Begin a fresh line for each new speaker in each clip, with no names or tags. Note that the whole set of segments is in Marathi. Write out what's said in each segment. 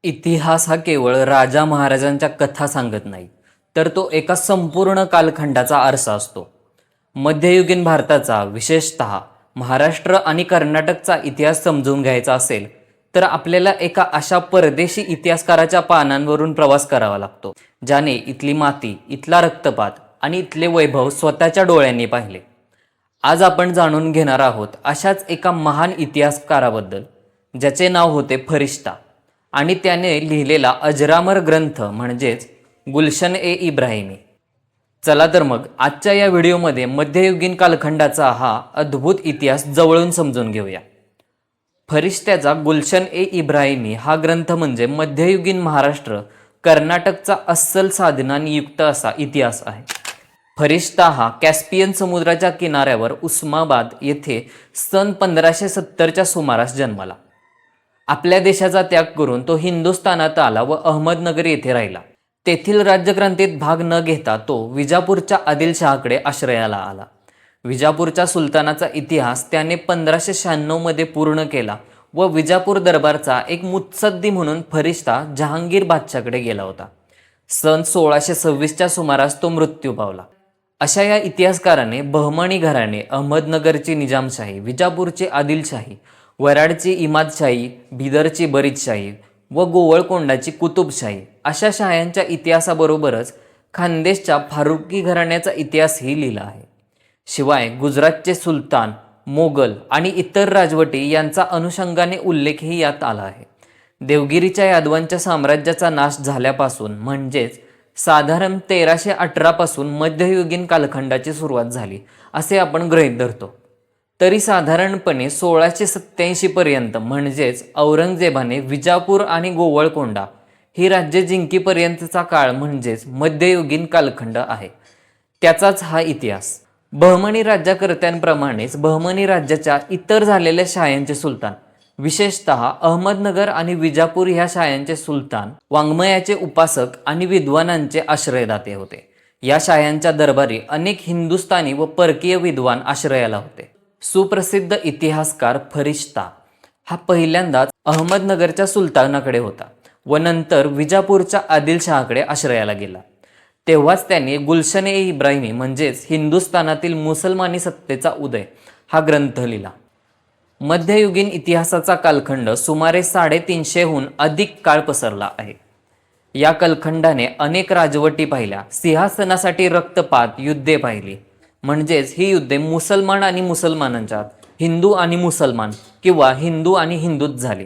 इतिहास हा केवळ राजा महाराजांच्या कथा सांगत नाही, तर तो एका संपूर्ण कालखंडाचा आरसा असतो. मध्ययुगीन भारताचा, विशेषतः महाराष्ट्र आणि कर्नाटकचा इतिहास समजून घ्यायचा असेल, तर आपल्याला एका अशा परदेशी इतिहासकाराच्या पानांवरून प्रवास करावा लागतो, ज्याने इथली माती, इथला रक्तपात आणि इथले वैभव स्वतःच्या डोळ्यांनी पाहिले. आज आपण जाणून घेणार आहोत अशाच एका महान इतिहासकाराबद्दल, ज्याचे नाव होते फरिश्ता आणि त्याने लिहिलेला अजरामर ग्रंथ म्हणजेच गुलशन-ए-इब्राहिमी. चला तर मग आजच्या या व्हिडिओमध्ये मध्ययुगीन कालखंडाचा हा अद्भुत इतिहास जवळून समजून घेऊया. फरिश्त्याचा गुलशन-ए-इब्राहिमी हा ग्रंथ म्हणजे मध्ययुगीन महाराष्ट्र, कर्नाटकचा अस्सल साधनांनी युक्त असा इतिहास आहे. फरिश्ता हा कॅस्पियन समुद्राच्या किनाऱ्यावर उस्माबाद येथे सन 1570च्या सुमारास जन्माला. आपल्या देशाचा त्याग करून तो हिंदुस्थानात आला व अहमदनगर येथे राहिला. तेथील राज्यक्रांतीत भाग न घेता तो विजापूरच्या आदिलशहाकडे आश्रयाला आला. विजापूरच्या सुलतानाचा इतिहास त्याने 1596 मध्ये पूर्ण केला व विजापूर दरबारचा एक मुत्सद्दी म्हणून फरिश्ता जहांगीर बादशाहकडे गेला होता. सन 1626च्या सुमारास तो मृत्यू पावला. अशा या इतिहासकाराने बहमणी घराणे, अहमदनगरची निजामशाही, विजापूरची आदिलशाही, वराडची इमादशाही, बिदरची बरीदशाही व गोवळकोंडाची कुतुबशाही अशा शाह्यांच्या इतिहासाबरोबरच खानदेशच्या फारुकी घराण्याचा इतिहासही लिहिला आहे. शिवाय गुजरातचे सुलतान, मोगल आणि इतर राजवटी यांचा अनुषंगाने उल्लेखही यात आला आहे. देवगिरीच्या यादवांच्या साम्राज्याचा नाश झाल्यापासून म्हणजेच साधारण 1318 पासून मध्ययुगीन कालखंडाची सुरुवात झाली असे आपण गृहीत धरतो. तरी साधारणपणे 1687 पर्यंत म्हणजेच औरंगजेबाने विजापूर आणि गोवळकोंडा ही राज्ये जिंकीपर्यंतचा काळ म्हणजेच मध्ययुगीन कालखंड आहे. त्याचाच हा इतिहास. बहमनी राज्यकर्त्यांप्रमाणेच बहमनी राज्याच्या इतर झालेल्या शाह्यांचे सुलतान, विशेषतः अहमदनगर आणि विजापूर ह्या शाह्यांचे सुलतान वाङ्मयाचे उपासक आणि विद्वानांचे आश्रयदाते होते. या शाह्यांच्या दरबारी अनेक हिंदुस्थानी व परकीय विद्वान आश्रयाला होते. सुप्रसिद्ध इतिहासकार फरिश्ता हा पहिल्यांदाच अहमदनगरच्या सुलतानाकडे होता व नंतर विजापूरच्या आदिलशहाकडे आश्रयाला गेला. तेव्हाच त्याने गुलशन-ए-इब्राहिमी म्हणजेच हिंदुस्थानातील मुसलमानी सत्तेचा उदय हा ग्रंथ लिहिला. मध्ययुगीन इतिहासाचा कालखंड सुमारे 350हून अधिक काळ पसरला आहे. या कालखंडाने अनेक राजवटी पाहिल्या, सिंहासनासाठी रक्तपात, युद्धे पाहिली. म्हणजेच ही युद्धे मुसलमान आणि मुसलमानांच्यात, हिंदू आणि मुसलमान किंवा हिंदू आणि हिंदूत झाली.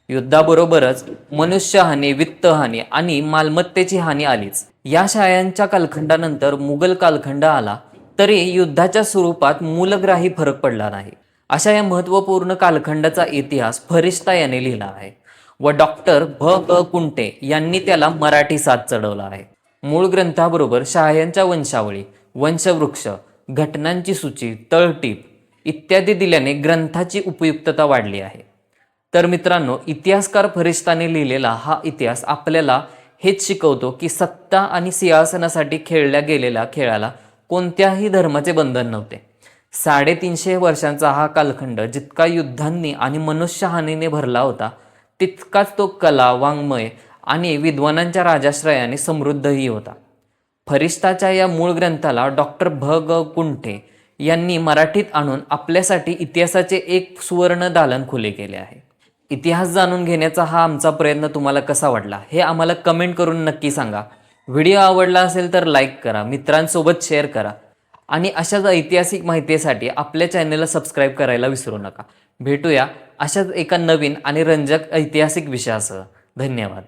युद्धाबरोबरच मनुष्यहानी, वित्तहानी आणि मालमत्तेची हानी आलीच. या शाह्यांच्या कालखंडानंतर मुघल कालखंड आला, तरी युद्धाच्या स्वरूपात मूलग्राही फरक पडला नाही. अशा या महत्त्वपूर्ण कालखंडाचा इतिहास फरिश्ता याने लिहिला आहे व डॉक्टर भ. कुंटे यांनी त्याला मराठी साथ चढवला आहे. मूळ ग्रंथाबरोबर शाह्यांच्या वंशावळी, वंशवृक्ष, घटनांची सूची, तळटीप इत्यादी दिल्याने ग्रंथाची उपयुक्तता वाढली आहे. तर मित्रांनो, इतिहासकार फरिश्ताने लिहिलेला हा इतिहास आपल्याला हेच शिकवतो की सत्ता आणि सिंहासनासाठी खेळल्या गेलेल्या खेळाला कोणत्याही धर्माचे बंधन नव्हते. 350 वर्षांचा हा कालखंड जितका युद्धांनी आणि मनुष्यहानीने भरला होता, तितकाच तो कला, वाङ्मय आणि विद्वानांच्या राजाश्रयाने समृद्धही होता. फरिश्ताच्या या मूळ ग्रंथाला डॉक्टर भ. कुंटे यांनी मराठीत आणून आपल्यासाठी इतिहासाचे एक सुवर्ण दालन खुले केले आहे. इतिहास जाणून घेण्याचा हा आमचा प्रयत्न तुम्हाला कसा वाटला हे आम्हाला कमेंट करून नक्की सांगा. व्हिडिओ आवडला असेल तर लाईक करा, मित्रांसोबत शेअर करा आणि अशाच ऐतिहासिक माहितीसाठी आपल्या चॅनलला सबस्क्राईब करायला विसरू नका. भेटूया अशाच एका नवीन आणि रंजक ऐतिहासिक विषयासह. धन्यवाद.